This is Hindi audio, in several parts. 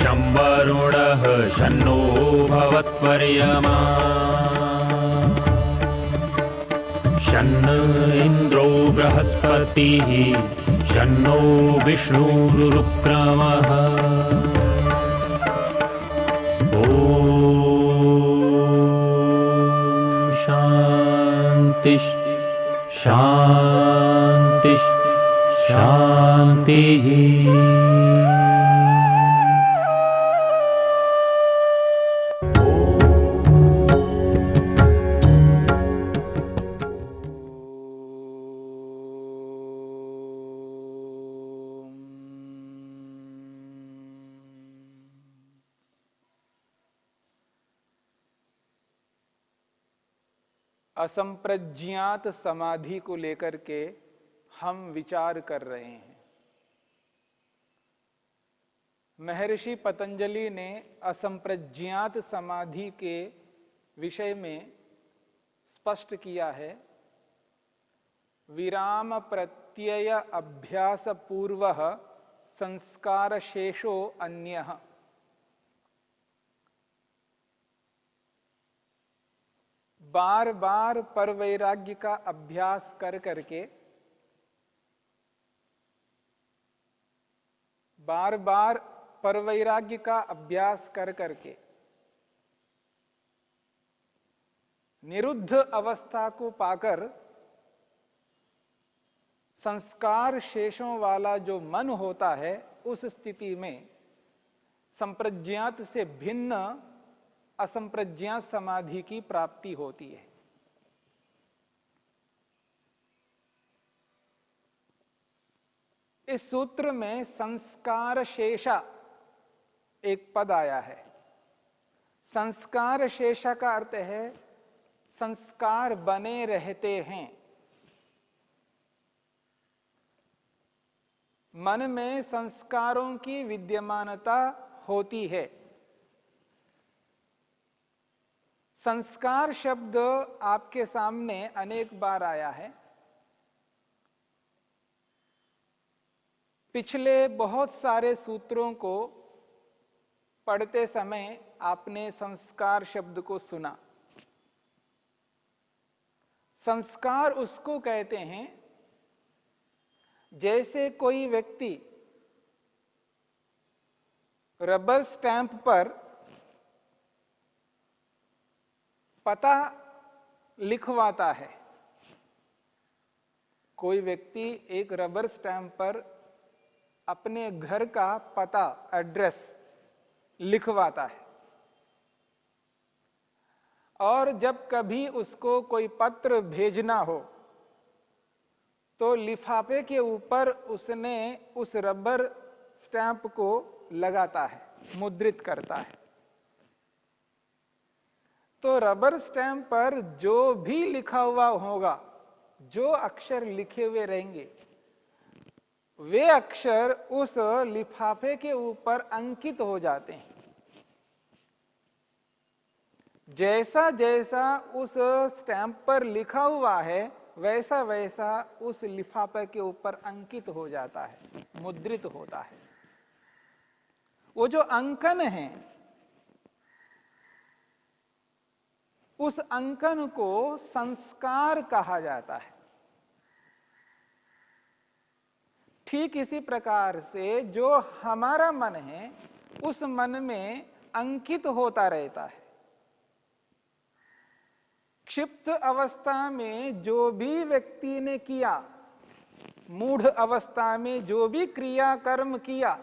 शं वरुणः शन्नो भवत्वर्यमा शन्न इन्द्रो बृहस्पतिः शन्नो विष्णुरुक्रमः ॐ शान्ति शान्ति शान्तिः। असंप्रज्ञात समाधि को लेकर के हम विचार कर रहे हैं। महर्षि पतंजलि ने असंप्रज्ञात समाधि के विषय में स्पष्ट किया है, विराम प्रत्यय अभ्यास पूर्वः संस्कार शेषो अन्यः। बार बार परवैराग्य का अभ्यास कर करके, बार बार परवैराग्य का अभ्यास कर करके निरुद्ध अवस्था को पाकर संस्कार शेषों वाला जो मन होता है, उस स्थिति में संप्रज्ञात से भिन्न असंप्रज्ञात समाधि की प्राप्ति होती है। इस सूत्र में संस्कार शेषा एक पद आया है। संस्कार शेषा का अर्थ है संस्कार बने रहते हैं। मन में संस्कारों की विद्यमानता होती है। संस्कार शब्द आपके सामने अनेक बार आया है। पिछले बहुत सारे सूत्रों को पढ़ते समय आपने संस्कार शब्द को सुना। संस्कार उसको कहते हैं जैसे कोई व्यक्ति रबर स्टैंप पर पता लिखवाता है। कोई व्यक्ति एक रबर स्टैंप पर अपने घर का पता, एड्रेस लिखवाता है, और जब कभी उसको कोई पत्र भेजना हो तो लिफाफे के ऊपर उसने उस रबर स्टैंप को लगाता है, मुद्रित करता है। तो रबर स्टैंप पर जो भी लिखा हुआ होगा, जो अक्षर लिखे हुए रहेंगे, वे अक्षर उस लिफाफे के ऊपर अंकित हो जाते हैं। जैसा जैसा उस स्टैंप पर लिखा हुआ है, वैसा वैसा उस लिफाफे के ऊपर अंकित हो जाता है, मुद्रित होता है। वो जो अंकन है, उस अंकन को संस्कार कहा जाता है। ठीक इसी प्रकार से जो हमारा मन है, उस मन में अंकित होता रहता है। क्षिप्त अवस्था में जो भी व्यक्ति ने किया, मूढ़ अवस्था में जो भी क्रिया कर्म किया,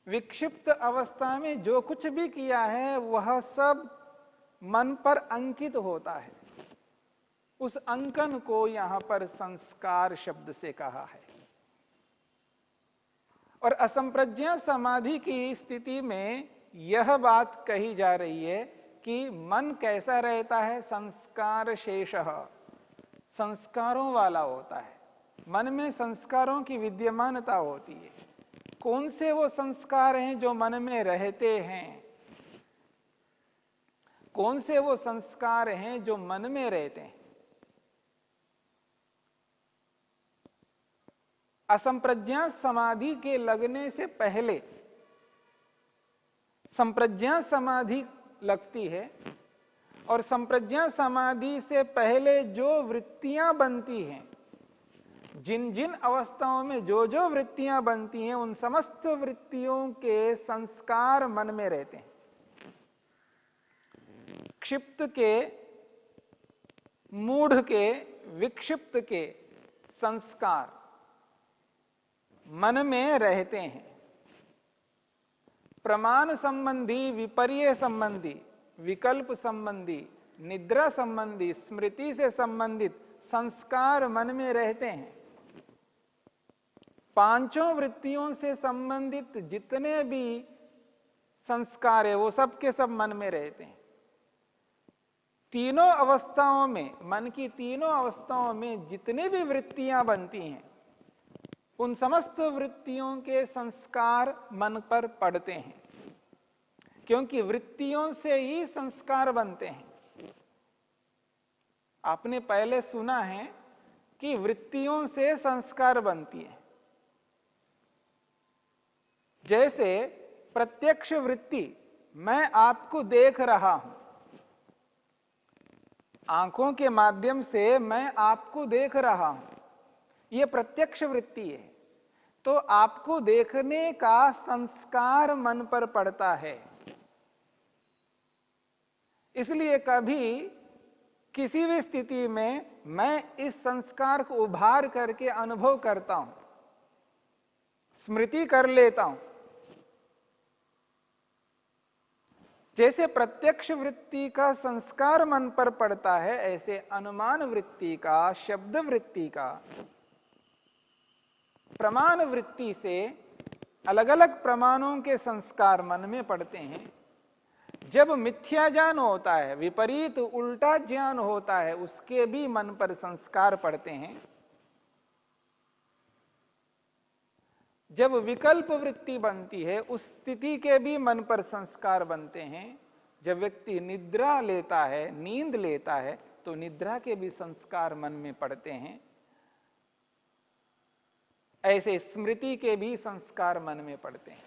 विक्षिप्त अवस्था में जो कुछ भी किया है, वह सब मन पर अंकित होता है। उस अंकन को यहां पर संस्कार शब्द से कहा है। और असंप्रज्ञात समाधि की स्थिति में यह बात कही जा रही है कि मन कैसा रहता है, संस्कार शेषः, संस्कारों वाला होता है। मन में संस्कारों की विद्यमानता होती है। कौन से वो संस्कार हैं जो मन में रहते हैं? कौन से वो संस्कार हैं जो मन में रहते हैं? असंप्रज्ञात समाधि के लगने से पहले संप्रज्ञा समाधि लगती है, और संप्रज्ञा समाधि से पहले जो वृत्तियां बनती हैं, जिन जिन अवस्थाओं में जो जो वृत्तियां बनती हैं, उन समस्त वृत्तियों के संस्कार मन में रहते हैं। क्षिप्त के, मूढ़ के, विक्षिप्त के संस्कार मन में रहते हैं। प्रमाण संबंधी, विपर्य संबंधी, विकल्प संबंधी, निद्रा संबंधी, स्मृति से संबंधित संस्कार मन में रहते हैं। पांचों वृत्तियों से संबंधित जितने भी संस्कार है वो सब के सब मन में रहते हैं। तीनों अवस्थाओं में, मन की तीनों अवस्थाओं में जितनी भी वृत्तियां बनती हैं, उन समस्त वृत्तियों के संस्कार मन पर पड़ते हैं, क्योंकि वृत्तियों से ही संस्कार बनते हैं। आपने पहले सुना है कि वृत्तियों से संस्कार बनती है। जैसे प्रत्यक्ष वृत्ति, मैं आपको देख रहा हूं, आंखों के माध्यम से मैं आपको देख रहा हूं, यह प्रत्यक्ष वृत्ति है। तो आपको देखने का संस्कार मन पर पड़ता है। इसलिए कभी किसी भी स्थिति में मैं इस संस्कार को उभार करके अनुभव करता हूं, स्मृति कर लेता हूं। जैसे प्रत्यक्ष वृत्ति का संस्कार मन पर पड़ता है, ऐसे अनुमान वृत्ति का, शब्द वृत्ति का, प्रमाण वृत्ति से अलग अलग प्रमाणों के संस्कार मन में पड़ते हैं। जब मिथ्या ज्ञान होता है, विपरीत उल्टा ज्ञान होता है, उसके भी मन पर संस्कार पड़ते हैं। जब विकल्प वृत्ति बनती है, उस स्थिति के भी मन पर संस्कार बनते हैं। जब व्यक्ति निद्रा लेता है, नींद लेता है, तो निद्रा के भी संस्कार मन में पड़ते हैं। ऐसे स्मृति के भी संस्कार मन में पड़ते हैं।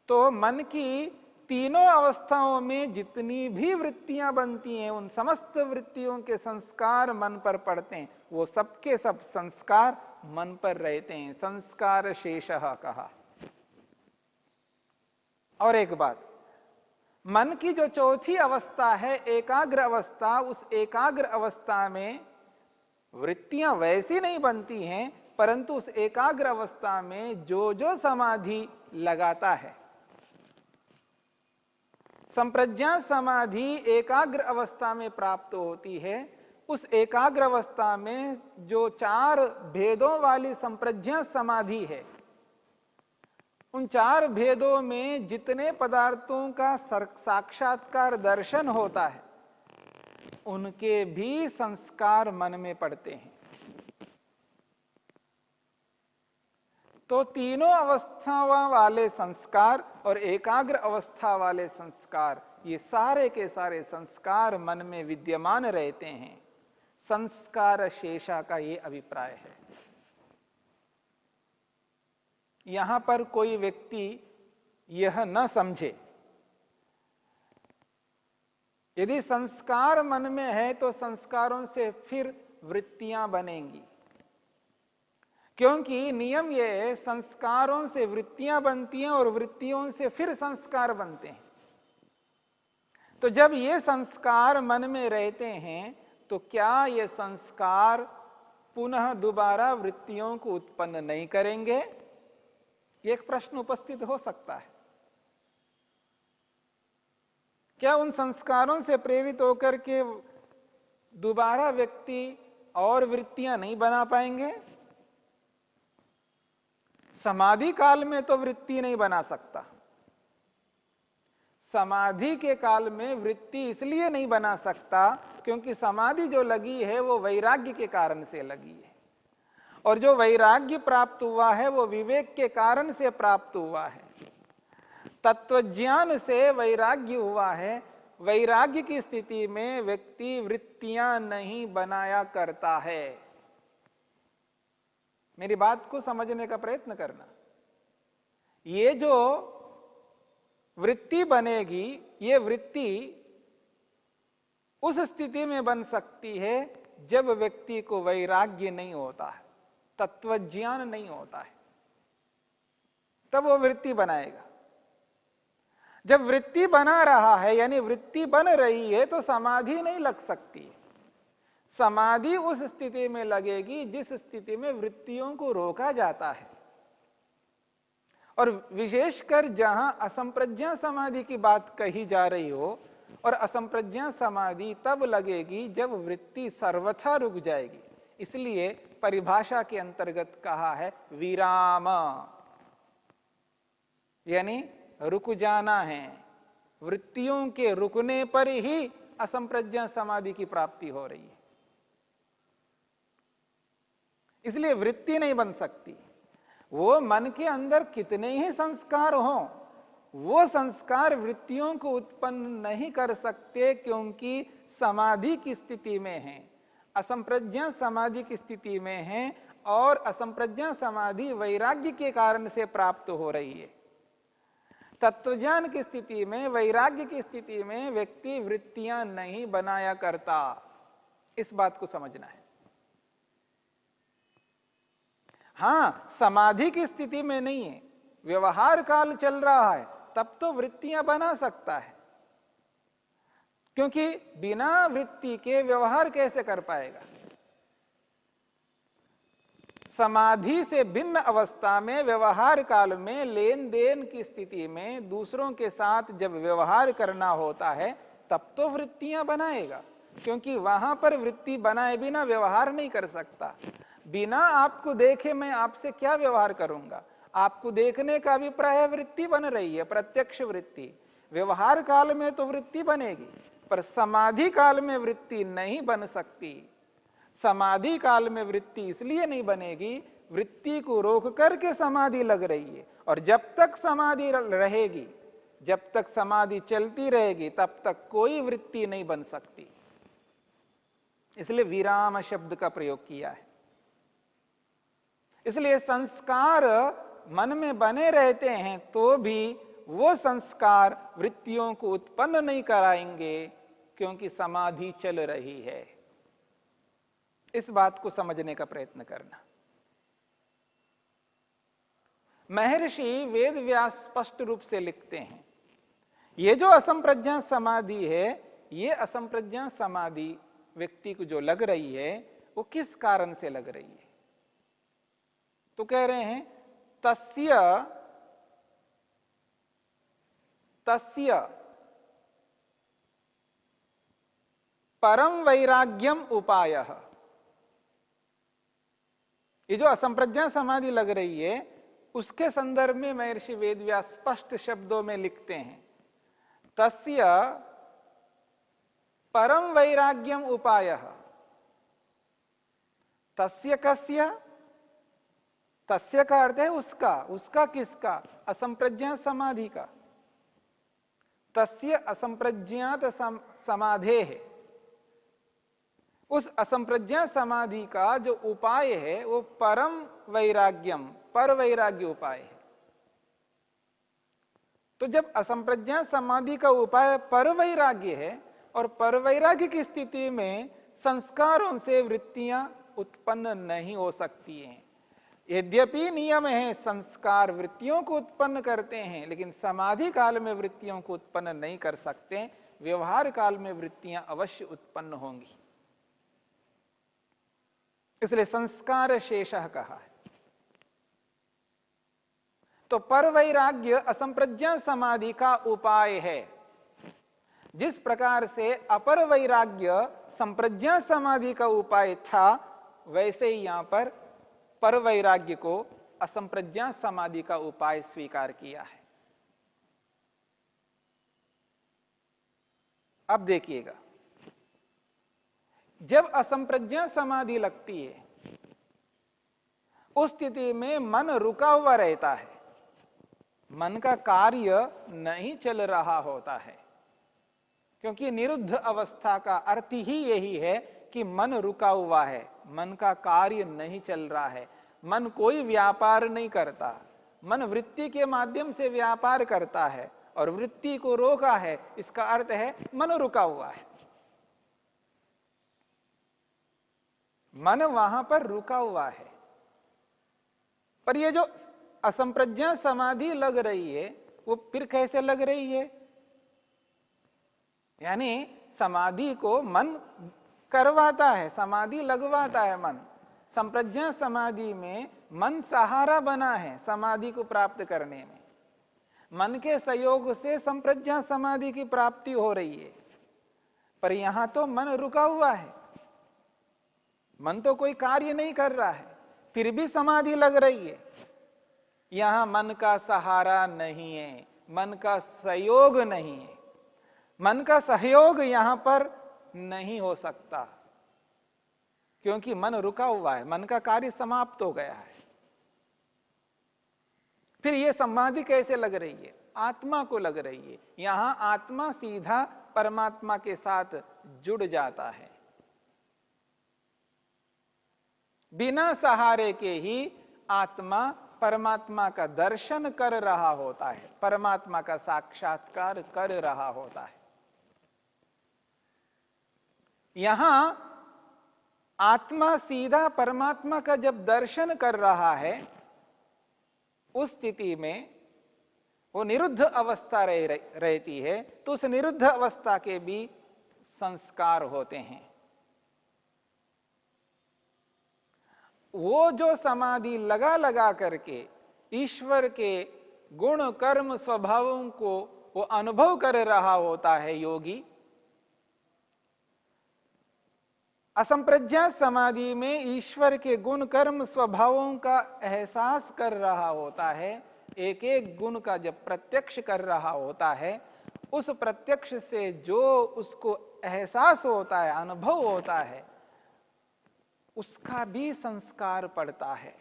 तो मन की तीनों अवस्थाओं में जितनी भी वृत्तियां बनती हैं, उन समस्त वृत्तियों के संस्कार मन पर पड़ते हैं। वो सबके सब संस्कार मन पर रहते हैं। संस्कार शेषः कहा। और एक बात, मन की जो चौथी अवस्था है, एकाग्र अवस्था, उस एकाग्र अवस्था में वृत्तियां वैसी नहीं बनती हैं, परंतु उस एकाग्र अवस्था में जो जो समाधि लगाता है, संप्रज्ञा समाधि एकाग्र अवस्था में प्राप्त होती है। उस एकाग्र अवस्था में जो चार भेदों वाली संप्रज्ञा समाधि है, उन चार भेदों में जितने पदार्थों का साक्षात्कार दर्शन होता है, उनके भी संस्कार मन में पड़ते हैं। तो तीनों अवस्था वाले संस्कार और एकाग्र अवस्था वाले संस्कार, ये सारे के सारे संस्कार मन में विद्यमान रहते हैं। संस्कार शेषा का ये अभिप्राय है। यहां पर कोई व्यक्ति यह न समझे, यदि संस्कार मन में है तो संस्कारों से फिर वृत्तियां बनेंगी, क्योंकि नियम यह है, संस्कारों से वृत्तियां बनती हैं और वृत्तियों से फिर संस्कार बनते हैं। तो जब ये संस्कार मन में रहते हैं, तो क्या ये संस्कार पुनः दोबारा वृत्तियों को उत्पन्न नहीं करेंगे? ये एक प्रश्न उपस्थित हो सकता है। क्या उन संस्कारों से प्रेरित होकर के दोबारा व्यक्ति और वृत्तियां नहीं बना पाएंगे? समाधि काल में तो वृत्ति नहीं बना सकता। समाधि के काल में वृत्ति इसलिए नहीं बना सकता क्योंकि समाधि जो लगी है वो वैराग्य के कारण से लगी है, और जो वैराग्य प्राप्त हुआ है वो विवेक के कारण से प्राप्त हुआ है। तत्वज्ञान से वैराग्य हुआ है। वैराग्य की स्थिति में व्यक्ति वृत्तियां नहीं बनाया करता है। मेरी बात को समझने का प्रयत्न करना। ये जो वृत्ति बनेगी, ये वृत्ति उस स्थिति में बन सकती है जब व्यक्ति को वैराग्य नहीं होता है, तत्वज्ञान नहीं होता है, तब वो वृत्ति बनाएगा। जब वृत्ति बना रहा है, यानी वृत्ति बन रही है, तो समाधि नहीं लग सकती। समाधि उस स्थिति में लगेगी जिस स्थिति में वृत्तियों को रोका जाता है। और विशेषकर जहां असंप्रज्ञा समाधि की बात कही जा रही हो, और असंप्रज्ञा समाधि तब लगेगी जब वृत्ति सर्वथा रुक जाएगी। इसलिए परिभाषा के अंतर्गत कहा है विराम, यानी रुक जाना है। वृत्तियों के रुकने पर ही असंप्रज्ञा समाधि की प्राप्ति हो रही है। इसलिए वृत्ति नहीं बन सकती। वो मन के अंदर कितने ही संस्कार हों, वो संस्कार वृत्तियों को उत्पन्न नहीं कर सकते, क्योंकि समाधि की स्थिति में है, असंप्रज्ञा समाधि की स्थिति में है, और असंप्रज्ञा समाधि वैराग्य के कारण से प्राप्त हो रही है। तत्वज्ञान की स्थिति में, वैराग्य की स्थिति में व्यक्ति वृत्तियां नहीं बनाया करता। इस बात को समझना है। हां, समाधि की स्थिति में नहीं है, व्यवहार काल चल रहा है, तब तो वृत्तियां बना सकता है, क्योंकि बिना वृत्ति के व्यवहार कैसे कर पाएगा। समाधि से भिन्न अवस्था में, व्यवहार काल में, लेन देन की स्थिति में दूसरों के साथ जब व्यवहार करना होता है, तब तो वृत्तियां बनाएगा, क्योंकि वहां पर वृत्ति बनाए बिना व्यवहार नहीं कर सकता। बिना आपको देखे मैं आपसे क्या व्यवहार करूंगा? आपको देखने का अभिप्राय वृत्ति बन रही है, प्रत्यक्ष वृत्ति। व्यवहार काल में तो वृत्ति बनेगी, पर समाधि काल में वृत्ति नहीं बन सकती। समाधि काल में वृत्ति इसलिए नहीं बनेगी, वृत्ति को रोक करके समाधि लग रही है, और जब तक समाधि रहेगी, जब तक समाधि चलती रहेगी, तब तक कोई वृत्ति नहीं बन सकती। इसलिए विराम शब्द का प्रयोग किया है। इसलिए संस्कार मन में बने रहते हैं तो भी वो संस्कार वृत्तियों को उत्पन्न नहीं कराएंगे, क्योंकि समाधि चल रही है। इस बात को समझने का प्रयत्न करना। महर्षि वेदव्यास स्पष्ट रूप से लिखते हैं, ये जो असंप्रज्ञा समाधि है, ये असंप्रज्ञा समाधि व्यक्ति को जो लग रही है, वो किस कारण से लग रही है? तो कह रहे हैं तस्य परम वैराग्यम उपायः। ये जो असंप्रज्ञा समाधि लग रही है, उसके संदर्भ में महर्षि वेदव्यास स्पष्ट शब्दों में लिखते हैं, तस्य परम वैराग्यम उपायः। तस्य कस्य? तस्य का अर्थ है उसका। उसका किसका? असंप्रज्ञा समाधि का। तस्य असंप्रज्ञात समाधे है। उस असंप्रज्ञा समाधि का जो उपाय है, वो परम वैराग्यम, पर वैराग्य उपाय है। तो जब असंप्रज्ञा समाधि का उपाय पर वैराग्य है, और पर वैराग्य की स्थिति में संस्कारों से वृत्तियां उत्पन्न नहीं हो सकती हैं। यद्यपि नियम है संस्कार वृत्तियों को उत्पन्न करते हैं, लेकिन समाधि काल में वृत्तियों को उत्पन्न नहीं कर सकते। व्यवहार काल में वृत्तियां अवश्य उत्पन्न होंगी। इसलिए संस्कार शेषः कहा है। तो पर वैराग्य असंप्रज्ञा समाधि का उपाय है। जिस प्रकार से अपर वैराग्य संप्रज्ञा समाधि का उपाय था, वैसे ही यहां पर वैराग्य को असंप्रज्ञा समाधि का उपाय स्वीकार किया है। अब देखिएगा, जब असंप्रज्ञा समाधि लगती है, उस स्थिति में मन रुका हुआ रहता है, मन का कार्य नहीं चल रहा होता है, क्योंकि निरुद्ध अवस्था का अर्थ ही यही है कि मन रुका हुआ है, मन का कार्य नहीं चल रहा है, मन कोई व्यापार नहीं करता, मन वृत्ति के माध्यम से व्यापार करता है और वृत्ति को रोका है, इसका अर्थ है मन रुका हुआ है। मन वहां पर रुका हुआ है। पर ये जो असंप्रज्ञा समाधि लग रही है वो फिर कैसे लग रही है? यानी समाधि को मन करवाता है, समाधि लगवाता है मन। संप्रज्ञा समाधि में मन सहारा बना है समाधि को प्राप्त करने में। मन के सहयोग से संप्रज्ञा समाधि की प्राप्ति हो रही है। पर यहां तो मन रुका हुआ है, मन तो कोई कार्य नहीं कर रहा है, फिर भी समाधि लग रही है। यहां मन का सहारा नहीं है, मन का सहयोग नहीं है। मन का सहयोग यहां पर नहीं हो सकता, क्योंकि मन रुका हुआ है, मन का कार्य समाप्त हो गया है। फिर यह समाधि कैसे लग रही है? आत्मा को लग रही है। यहां आत्मा सीधा परमात्मा के साथ जुड़ जाता है। बिना सहारे के ही आत्मा परमात्मा का दर्शन कर रहा होता है, परमात्मा का साक्षात्कार कर रहा होता है। यहां आत्मा सीधा परमात्मा का जब दर्शन कर रहा है, उस स्थिति में वो निरुद्ध अवस्था रहती है, तो उस निरुद्ध अवस्था के भी संस्कार होते हैं। वो जो समाधि लगा लगा करके ईश्वर के गुण कर्म स्वभावों को वो अनुभव कर रहा होता है योगी, असंप्रज्ञा समाधि में ईश्वर के गुण कर्म स्वभावों का एहसास कर रहा होता है। एक एक गुण का जब प्रत्यक्ष कर रहा होता है, उस प्रत्यक्ष से जो उसको एहसास होता है, अनुभव होता है, उसका भी संस्कार पड़ता है।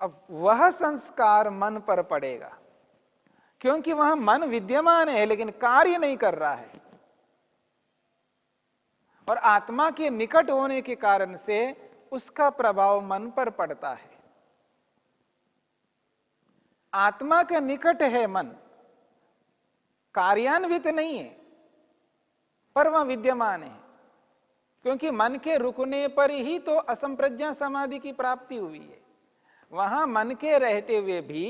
अब वह संस्कार मन पर पड़ेगा, क्योंकि वहां मन विद्यमान है लेकिन कार्य नहीं कर रहा है, और आत्मा के निकट होने के कारण से उसका प्रभाव मन पर पड़ता है। आत्मा के निकट है मन, कार्यान्वित नहीं है, पर वह विद्यमान है, क्योंकि मन के रुकने पर ही तो असंप्रज्ञा समाधि की प्राप्ति हुई है। वहां मन के रहते हुए भी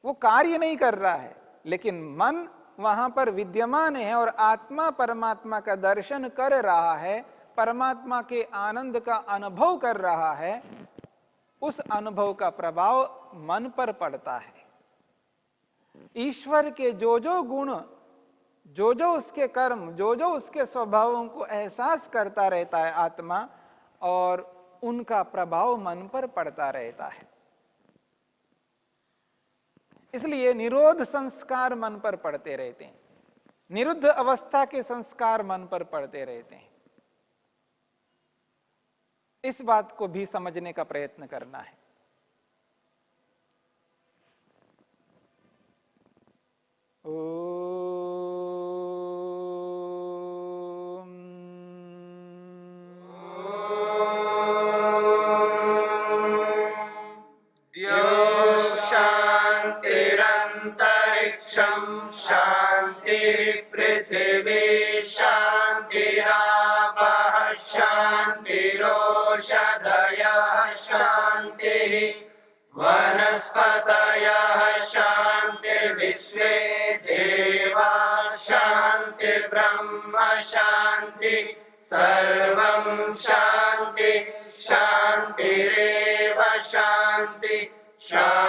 वो कार्य नहीं कर रहा है, लेकिन मन वहां पर विद्यमान है और आत्मा परमात्मा का दर्शन कर रहा है, परमात्मा के आनंद का अनुभव कर रहा है। उस अनुभव का प्रभाव मन पर पड़ता है। ईश्वर के जो जो गुण, जो जो उसके कर्म, जो जो उसके स्वभावों को एहसास करता रहता है आत्मा, और उनका प्रभाव मन पर पड़ता रहता है। इसलिए निरोध संस्कार मन पर पड़ते रहते हैं, निरुद्ध अवस्था के संस्कार मन पर पड़ते रहते हैं। इस बात को भी समझने का प्रयत्न करना है। शांतिरंतरिक्षं शांति पृथिवी शांतिरापः शांतिरोषधयः शांतिः वनस्पतयः शांतिर्विश्वे देवा शांतिर्ब्रह्म शांति सर्वं शांति शांतिरेव शांति शांति